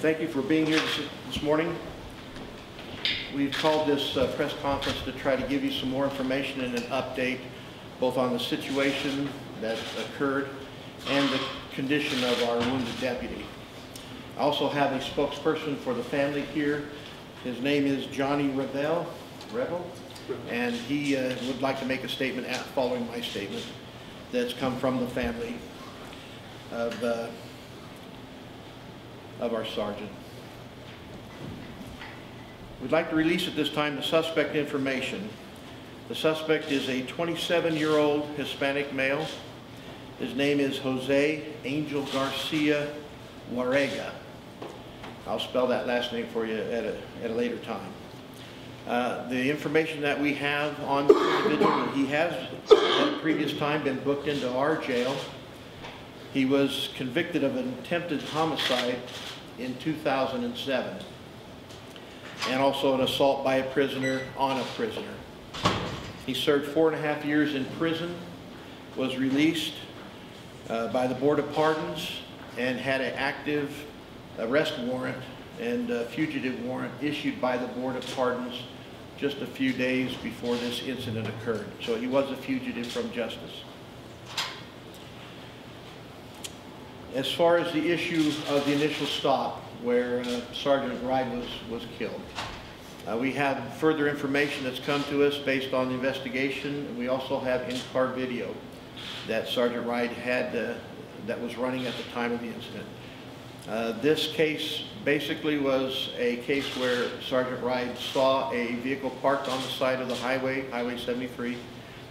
Thank you for being here this morning. We've called this press conference to try to give you some more information and an update both on the situation that occurred and the condition of our wounded deputy. I also have a spokesperson for the family here. His name is Johnny Revel, and he would like to make a statement following my statement that's come from the family of our sergeant. We'd like to release at this time the suspect information. The suspect is a 27-year-old Hispanic male. His name is Jose Angel Garcia-Jauregui. I'll spell that last name for you at a later time. The information that we have on the individual, he has at a previous time been booked into our jail. He was convicted of an attempted homicide in 2007 and also an assault by a prisoner on a prisoner. He served 4.5 years in prison, was released by the Board of Pardons, and had an active arrest warrant and a fugitive warrant issued by the Board of Pardons just a few days before this incident occurred. So he was a fugitive from justice. As far as the issue of the initial stop where Sergeant Wride was killed, we have further information that's come to us based on the investigation, and we also have in-car video that Sergeant Wride had that was running at the time of the incident. This case basically was a case where Sergeant Wride saw a vehicle parked on the side of the highway, Highway 73.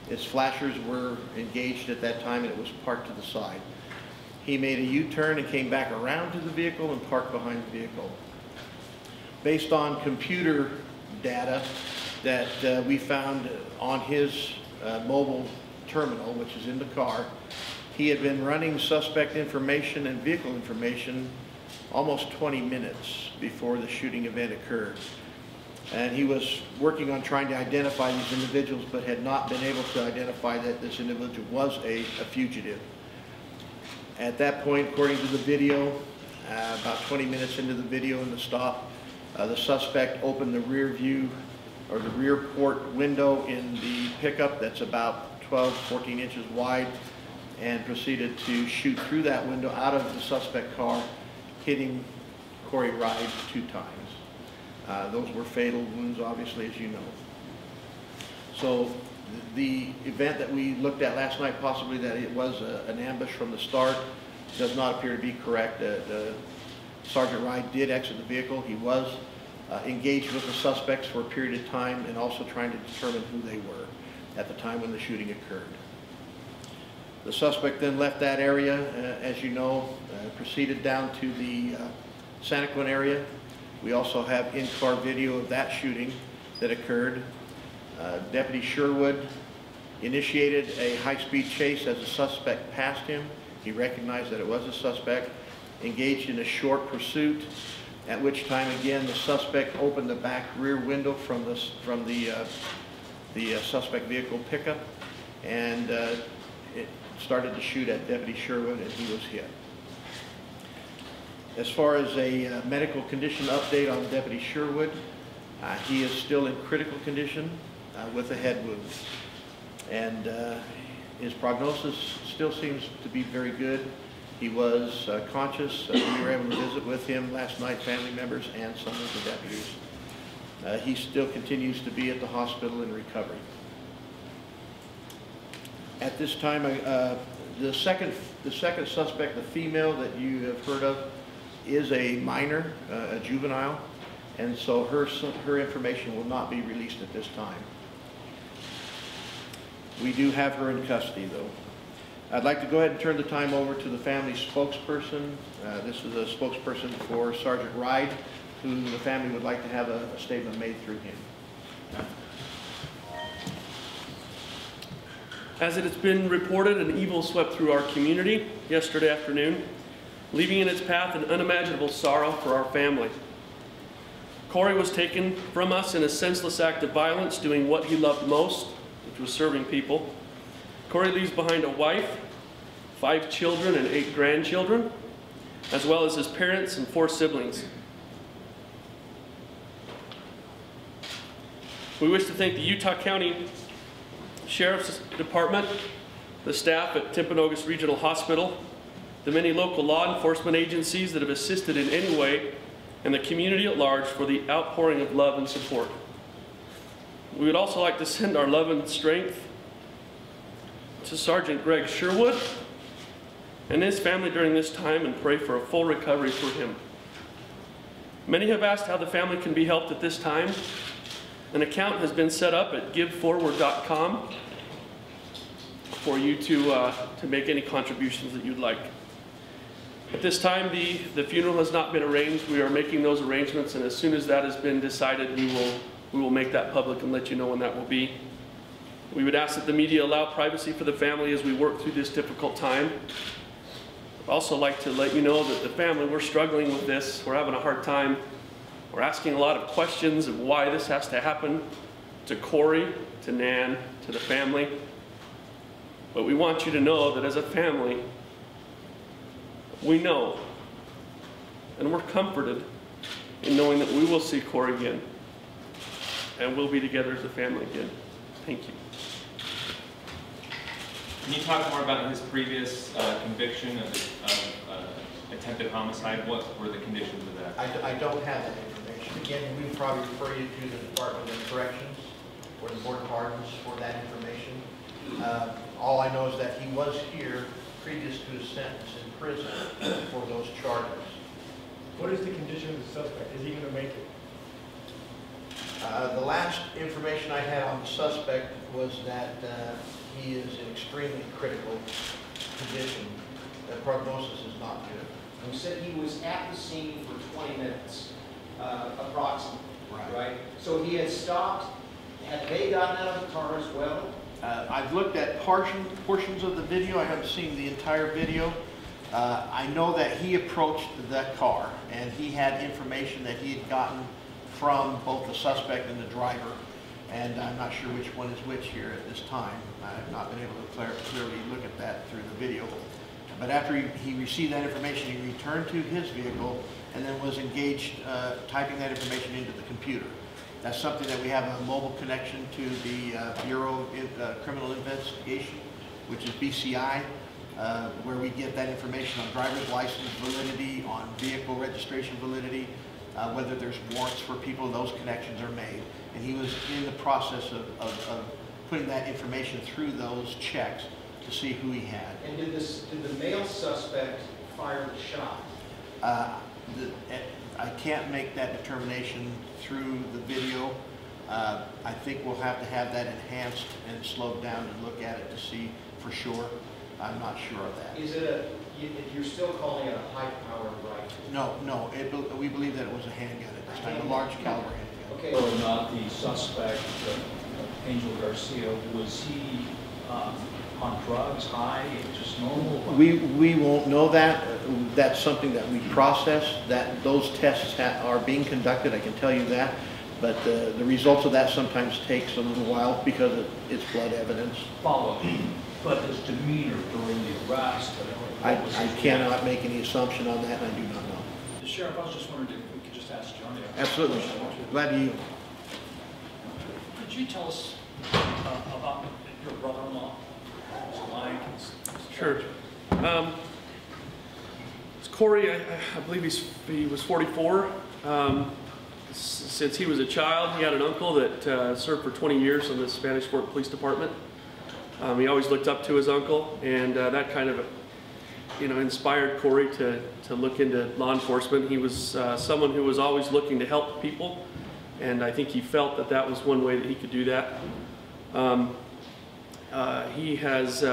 Its flashers were engaged at that time and it was parked to the side. He made a U-turn and came back around to the vehicle and parked behind the vehicle. Based on computer data that we found on his mobile terminal, which is in the car, he had been running suspect information and vehicle information almost 20 minutes before the shooting event occurred. And he was working on trying to identify these individuals, but had not been able to identify that this individual was a fugitive. At that point, according to the video, about 20 minutes into the video and the stop, the suspect opened the rear view or the rear port window in the pickup that's about 14 inches wide, and proceeded to shoot through that window out of the suspect car, hitting Cory Wride 2 times. Those were fatal wounds, obviously, as you know. So the event that we looked at last night, possibly that it was an ambush from the start, does not appear to be correct. Sergeant Wride did exit the vehicle. He was engaged with the suspects for a period of time and also trying to determine who they were at the time when the shooting occurred. The suspect then left that area, as you know, proceeded down to the Santaquin area. We also have in-car video of that shooting that occurred. Deputy Sherwood initiated a high-speed chase as the suspect passed him. He recognized that it was a suspect, engaged in a short pursuit, at which time again the suspect opened the back rear window from the suspect vehicle pickup, and it started to shoot at Deputy Sherwood, and he was hit. As far as a medical condition update on Deputy Sherwood, he is still in critical condition with a head wound, and his prognosis still seems to be very good. He was conscious. We were able to visit with him last night, family members and some of the deputies. He still continues to be at the hospital in recovery. At this time, the second suspect, the female that you have heard of, is a minor, a juvenile, and so her information will not be released at this time. We do have her in custody, though. I'd like to go ahead and turn the time over to the family spokesperson. This is a spokesperson for Sergeant Wride, who the family would like to have a statement made through him. As it has been reported, an evil swept through our community yesterday afternoon, leaving in its path an unimaginable sorrow for our family. Cory was taken from us in a senseless act of violence, doing what he loved most, which was serving people. Cory leaves behind a wife, 5 children and 8 grandchildren, as well as his parents and 4 siblings. We wish to thank the Utah County Sheriff's Department, the staff at Timpanogos Regional Hospital, the many local law enforcement agencies that have assisted in any way, and the community at large for the outpouring of love and support. We would also like to send our love and strength to Sergeant Greg Sherwood and his family during this time, and pray for a full recovery for him. Many have asked how the family can be helped at this time. An account has been set up at giveforward.com for you to make any contributions that you'd like. At this time, the funeral has not been arranged. We are making those arrangements, and as soon as that has been decided, we will make that public and let you know when that will be. We would ask that the media allow privacy for the family as we work through this difficult time. I'd also like to let you know that the family, we're struggling with this. We're having a hard time. We're asking a lot of questions of why this has to happen to Cory, to Nan, to the family. But we want you to know that as a family, we know and we're comforted in knowing that we will see Cory again and we'll be together as a family again. Thank you. Can you talk more about his previous conviction of attempted homicide? What were the conditions of that? I don't have that information. Again, we would probably refer you to the Department of Corrections or the Board of Pardons for that information. All I know is that he was here previous to his sentence in prison for those charges. What is the condition of the suspect? Is he going to make it? The last information I had on the suspect was that he is in extremely critical condition. The prognosis is not good. You said he was at the scene for 20 minutes, approximately, right? So he had stopped. Had they gotten out of the car as well? I've looked at portions of the video. I haven't seen the entire video. I know that he approached that car and he had information that he had gotten from both the suspect and the driver, and I'm not sure which one is which here at this time. I have not been able to clearly look at that through the video. But after he received that information, he returned to his vehicle and then was engaged typing that information into the computer. That's something that we have a mobile connection to the Bureau of Criminal Investigation, which is BCI, where we get that information on driver's license validity, on vehicle registration validity, whether there's warrants for people. Those connections are made. And he was in the process of putting that information through those checks to see who he had. And did the male suspect fire the shot? I can't make that determination through the video. I think we'll have to have that enhanced and slowed down and look at it to see for sure. I'm not sure of that. Is it you're still calling it a high-powered rifle? No. We believe that it was a handgun at this time, a large caliber handgun. Okay. Whether or not the suspect, Angel Garcia, was he on drugs, high, just normal? We won't know that. That's something that we process. Those tests are being conducted, I can tell you that. But the results of that sometimes takes a little while because it's blood evidence. Follow-up, but his demeanor during the arrest? I cannot make any assumption on that, and I do not know. Sheriff, I was just wondering if we could just ask Johnny. Absolutely. Glad to you. Could you tell us about your brother-in-law? Sure. It's Cory. I believe he was 44. Since he was a child, he had an uncle that served for 20 years in the Spanish Fork Police Department. He always looked up to his uncle, and that kind of, inspired Cory to look into law enforcement. He was someone who was always looking to help people, and I think he felt that that was one way that he could do that. He has,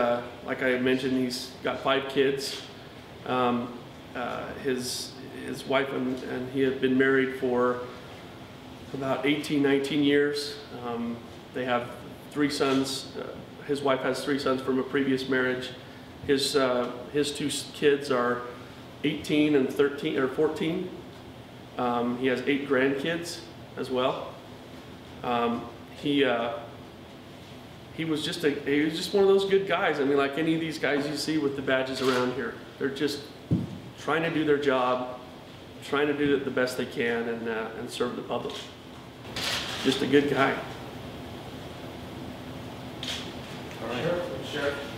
like I had mentioned, he's got 5 kids. His wife and he have been married for about 18, 19 years. They have 3 sons. His wife has 3 sons from a previous marriage. His 2 kids are 18 and 13 or 14. He has 8 grandkids as well. He was just one of those good guys. I mean, like any of these guys you see with the badges around here, they're just trying to do their job, trying to do it the best they can, and serve the public. Just a good guy. All right. Sheriff? Sheriff?